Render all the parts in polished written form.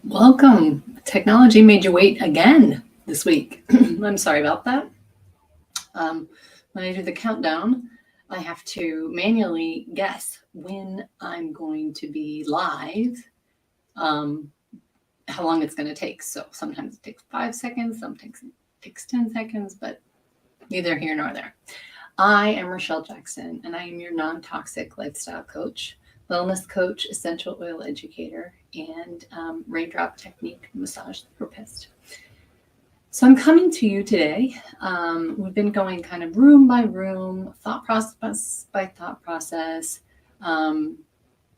Welcome. Technology made you wait again this week. I'm sorry about that. Um, when I do the countdown, I have to manually guess when I'm going to be live, um, how long it's going to take. So sometimes it takes 5 seconds, sometimes it takes 10 seconds, but neither here nor there. I am Rochelle Jackson, and I am your non toxic lifestyle coach, wellness coach, essential oil educator, and raindrop technique massage therapist. So I'm coming to you today. We've been going kind of room by room, thought process by thought process, um,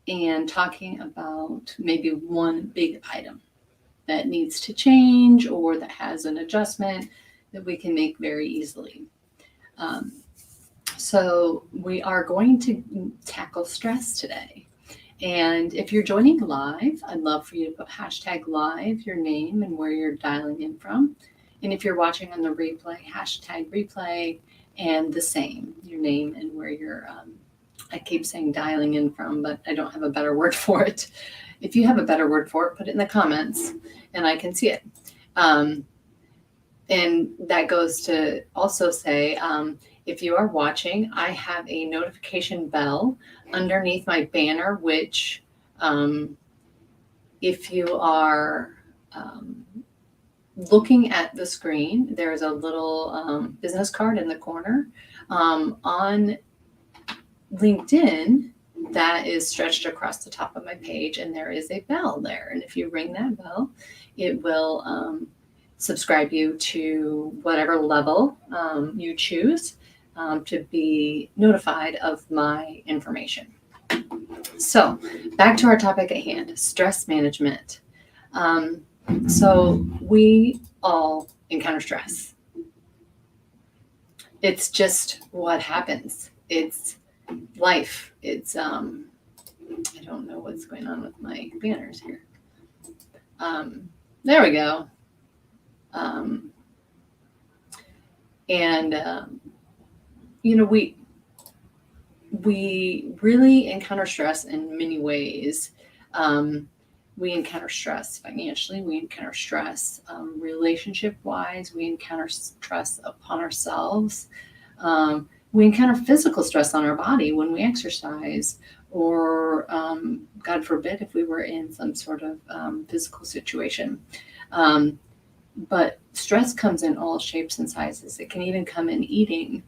and talking about maybe one big item that needs to change or that has an adjustment that we can make very easily. Um, so we are going to tackle stress today. And if you're joining live, I'd love for you to put hashtag live, your name, and where you're dialing in from. And if you're watching on the replay, hashtag replay, and the same, your name and where you're, I keep saying dialing in from, but I don't have a better word for it. If you have a better word for it, put it in the comments and I can see it. And that goes to also say, if you are watching, I have a notification bell underneath my banner, which if you are looking at the screen, there's a little business card in the corner. On LinkedIn, that is stretched across the top of my page, and there is a bell there. And if you ring that bell, it will subscribe you to whatever level you choose to be notified of my information. So back to our topic at hand, stress management. So we all encounter stress. It's just what happens. It's life. It's I don't know what's going on with my banners here. There we go. And you know, we really encounter stress in many ways. We encounter stress financially, we encounter stress relationship wise, we encounter stress upon ourselves. We encounter physical stress on our body when we exercise, or God forbid if we were in some sort of physical situation. But stress comes in all shapes and sizes. It can even come in eating.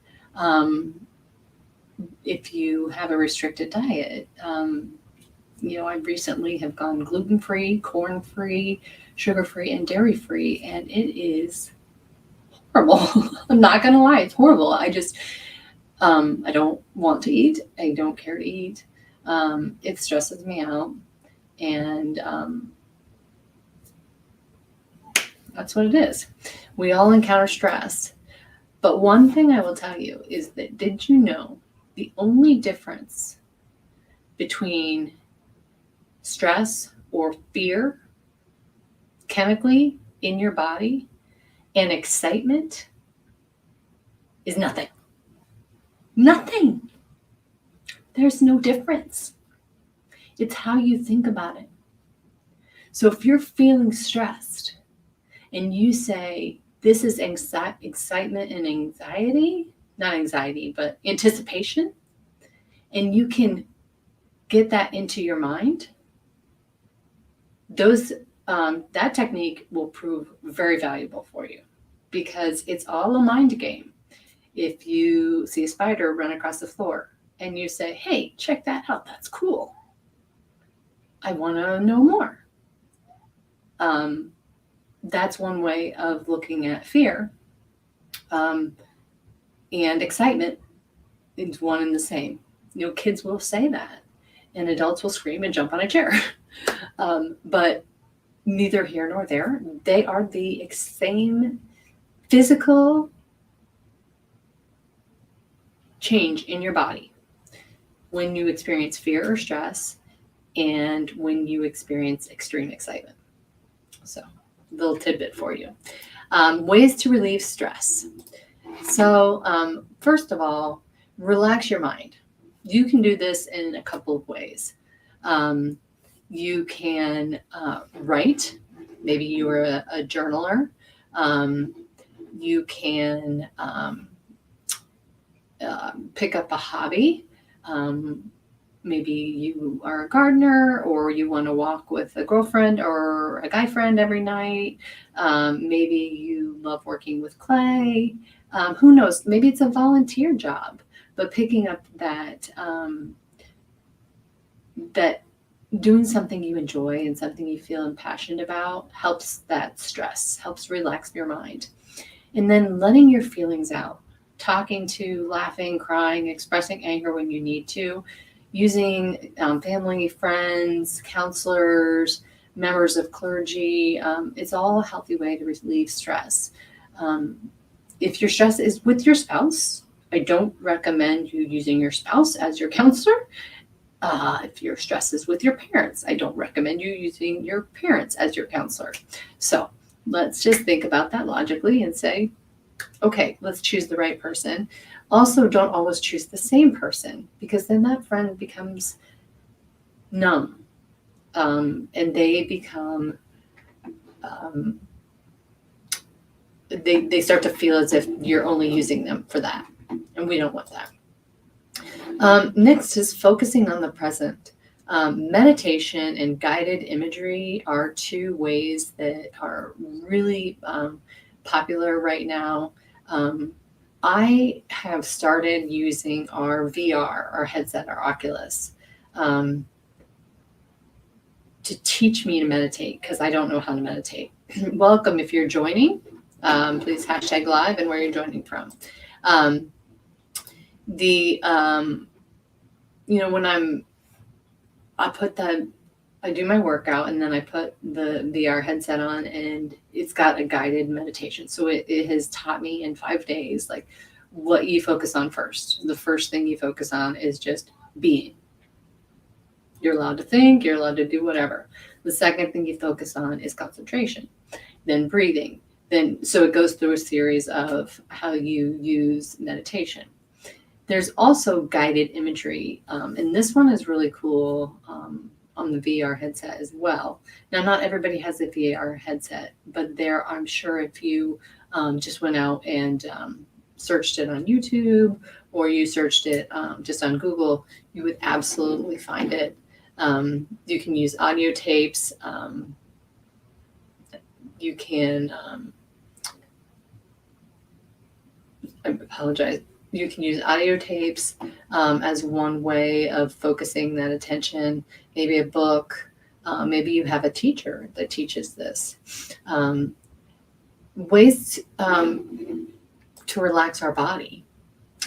If you have a restricted diet, I recently have gone gluten-free, corn-free, sugar-free, and dairy-free, and it is horrible. I'm not gonna lie, it's horrible. I don't want to eat. I don't care to eat. It stresses me out, and that's what it is. We all encounter stress. But one thing I will tell you is that, did you know the only difference between stress or fear chemically in your body and excitement is nothing? Nothing. There's no difference. It's how you think about it. So if you're feeling stressed and you say, this is excitement and anxiety, not anxiety, but anticipation, and you can get that into your mind, that technique will prove very valuable for you, because it's all a mind game. If you see a spider run across the floor and you say, hey, check that out, that's cool, I want to know more. That's one way of looking at fear. And excitement is one and the same. Kids will say that, and adults will scream and jump on a chair. But neither here nor there. They are the same physical change in your body when you experience fear or stress and when you experience extreme excitement. So, little tidbit for you. Ways to relieve stress. So, first of all, relax your mind. You can do this in a couple of ways. You can write Maybe you are a journaler. You can pick up a hobby. Maybe you are a gardener, or you want to walk with a girlfriend or a guy friend every night. Maybe you love working with clay. Who knows? Maybe it's a volunteer job, but picking up that doing something you enjoy and something you feel impassioned about helps that stress, helps relax your mind. And then letting your feelings out, talking to, laughing, crying, expressing anger when you need to, using family, friends, counselors, members of clergy. It's all a healthy way to relieve stress. If your stress is with your spouse, I don't recommend you using your spouse as your counselor. If your stress is with your parents, I don't recommend you using your parents as your counselor. So let's just think about that logically and say, okay, let's choose the right person. Also, don't always choose the same person, because then that friend becomes numb, and they become, they start to feel as if you're only using them for that, and we don't want that. Next is focusing on the present. Meditation and guided imagery are two ways that are really popular right now. I have started using our VR, our headset, our Oculus, to teach me to meditate, because I don't know how to meditate. Welcome if you're joining. Please hashtag live and where you're joining from. When I do my workout, and then I put the VR headset on, and it's got a guided meditation. So it has taught me in 5 days, like, what you focus on first. The first thing you focus on is just being. You're allowed to think, you're allowed to do whatever. The second thing you focus on is concentration, then breathing. So it goes through a series of how you use meditation. There's also guided imagery, and this one is really cool on the VR headset as well. Now, not everybody has a VR headset, but I'm sure if you just went out and searched it on YouTube, or you searched it just on Google, you would absolutely find it. You can use audio tapes. You can, I apologize. You can use audio tapes as one way of focusing that attention. Maybe a book. Maybe you have a teacher that teaches this. Ways to relax our body.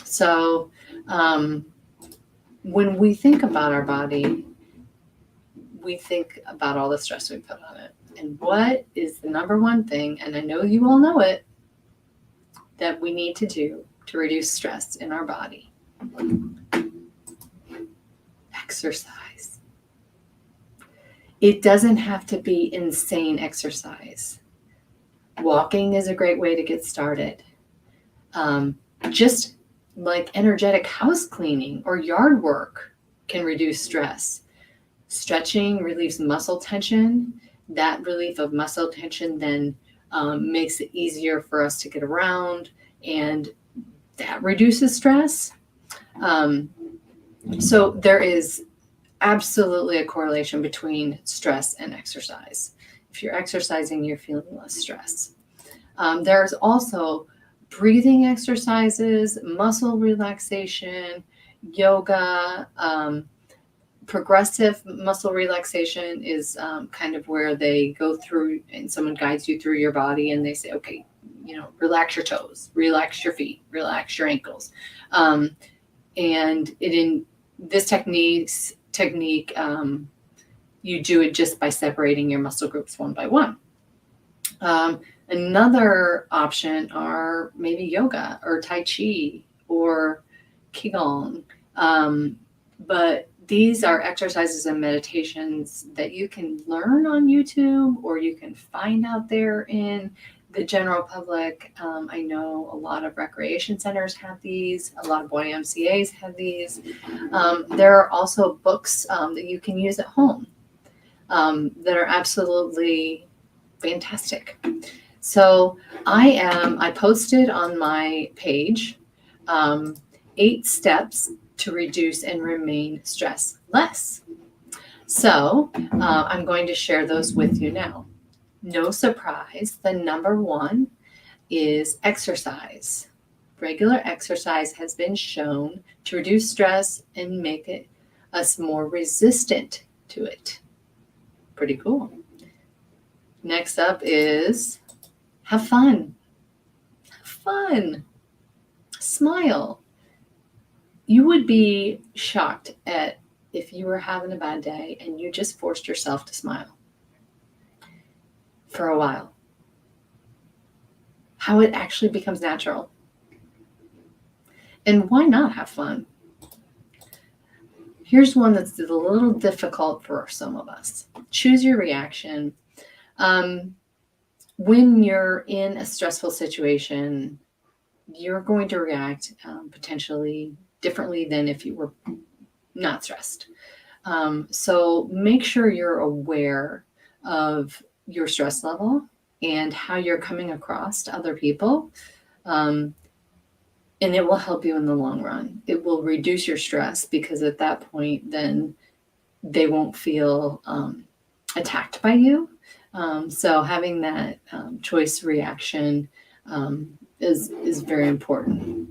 So when we think about our body, we think about all the stress we put on it. And what is the number one thing, and I know you all know it, that we need to do to reduce stress in our body? Exercise. It doesn't have to be insane exercise. Walking is a great way to get started. Just like energetic house cleaning or yard work can reduce stress. Stretching relieves muscle tension. That relief of muscle tension then makes it easier for us to get around, and that reduces stress. So there is absolutely a correlation between stress and exercise. If you're exercising, you're feeling less stress. There's also breathing exercises, muscle relaxation, yoga. Progressive muscle relaxation is kind of where they go through and someone guides you through your body, and they say, okay, relax your toes, relax your feet, relax your ankles. And in this technique, you do it just by separating your muscle groups one by one. Another option are maybe yoga or Tai Chi or Qigong. But these are exercises and meditations that you can learn on YouTube, or you can find out there in the general public. I know a lot of recreation centers have these. A lot of YMCAs have these. There are also books that you can use at home that are absolutely Fantastic. So I posted on my page 8 steps to reduce and remain stress less. So I'm going to share those with you now. No surprise, the number one is exercise. Regular exercise has been shown to reduce stress and make us more resistant to it. Pretty cool. Next up is have fun. Have fun. Smile. You would be shocked at if you were having a bad day and you just forced yourself to smile for a while. How it actually becomes natural. And why not have fun? Here's one that's a little difficult for some of us. Choose your reaction. When you're in a stressful situation, you're going to react potentially differently than if you were not stressed. So make sure you're aware of your stress level and how you're coming across to other people. And it will help you in the long run. It will reduce your stress because at that point, then they won't feel attacked by you. So having that choice reaction is very important.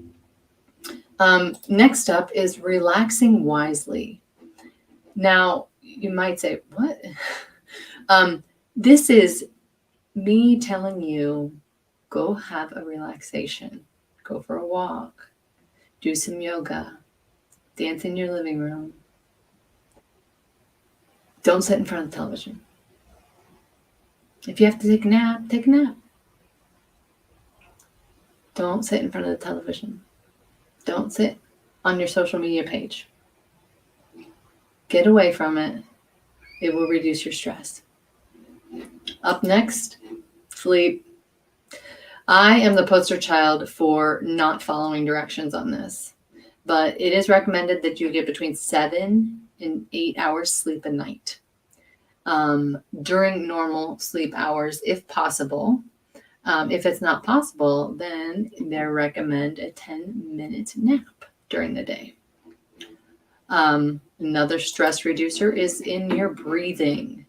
Next up is relaxing wisely. Now, you might say, what? This is me telling you, go have a relaxation. Go for a walk. Do some yoga. Dance in your living room. Don't sit in front of the television. If you have to take a nap, take a nap. Don't sit in front of the television. Don't sit on your social media page. Get away from it. It will reduce your stress. Up next, sleep. I am the poster child for not following directions on this, but it is recommended that you get between 7 and 8 hours sleep a night during normal sleep hours, if possible. If it's not possible, then they recommend a 10-minute nap during the day. Another stress reducer is in your breathing.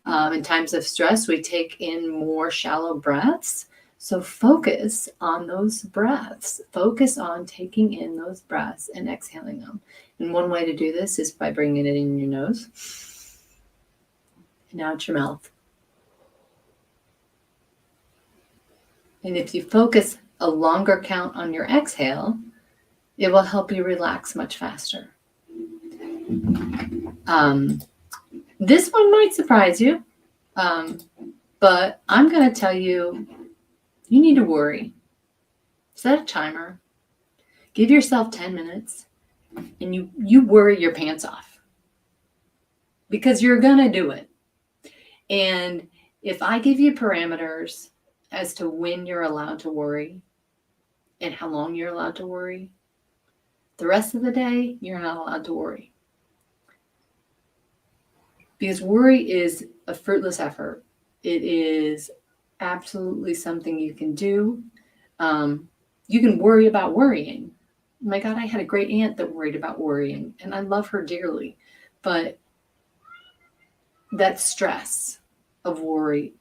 In times of stress, we take in more shallow breaths. So focus on those breaths. Focus on taking in those breaths and exhaling them. And one way to do this is by bringing it in your nose and out your mouth. And if you focus a longer count on your exhale, it will help you relax much faster. This one might surprise you, but I'm going to tell you, you need to worry. Set a timer. Give yourself 10 minutes and you worry your pants off because you're going to do it. And if I give you parameters as to when you're allowed to worry and how long you're allowed to worry, the rest of the day, you're not allowed to worry. Because worry is a fruitless effort. It is absolutely something you can do. You can worry about worrying. My God, I had a great aunt that worried about worrying, and I love her dearly. But that stress of worry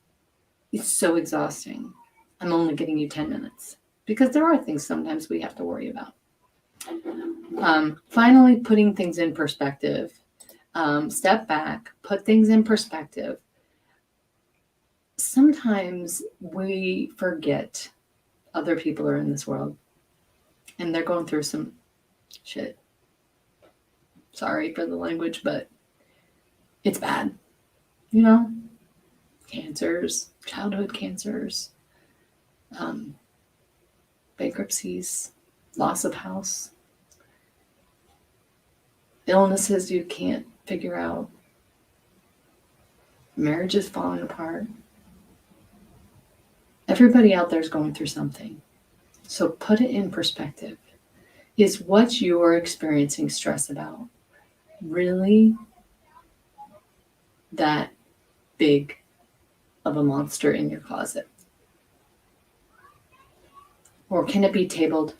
is so exhausting. I'm only giving you 10 minutes because there are things sometimes we have to worry about. Finally, putting things in perspective. Step back, put things in perspective. Sometimes we forget other people are in this world and they're going through some shit. Sorry for the language, but it's bad. You know, cancers, childhood cancers, bankruptcies, loss of house, illnesses you can't figure out, marriages falling apart. Everybody out there is going through something. So put it in perspective. Is what you're experiencing stress about really that big of a monster in your closet? Or can it be tabled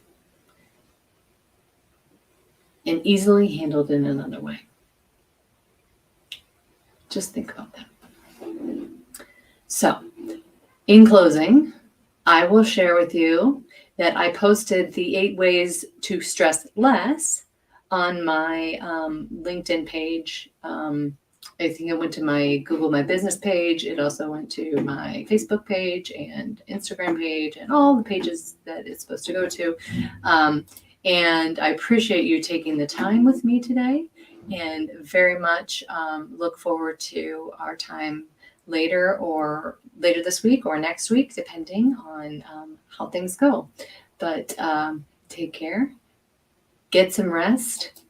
and easily handled in another way? Just think about that. So, in closing, I will share with you that I posted the 8 ways to stress less on my LinkedIn page. I think it went to my Google My Business page. It also went to my Facebook page and Instagram page and all the pages that it's supposed to go to. And I appreciate you taking the time with me today, and very much look forward to our time later this week or next week, depending on how things go. But take care, get some rest,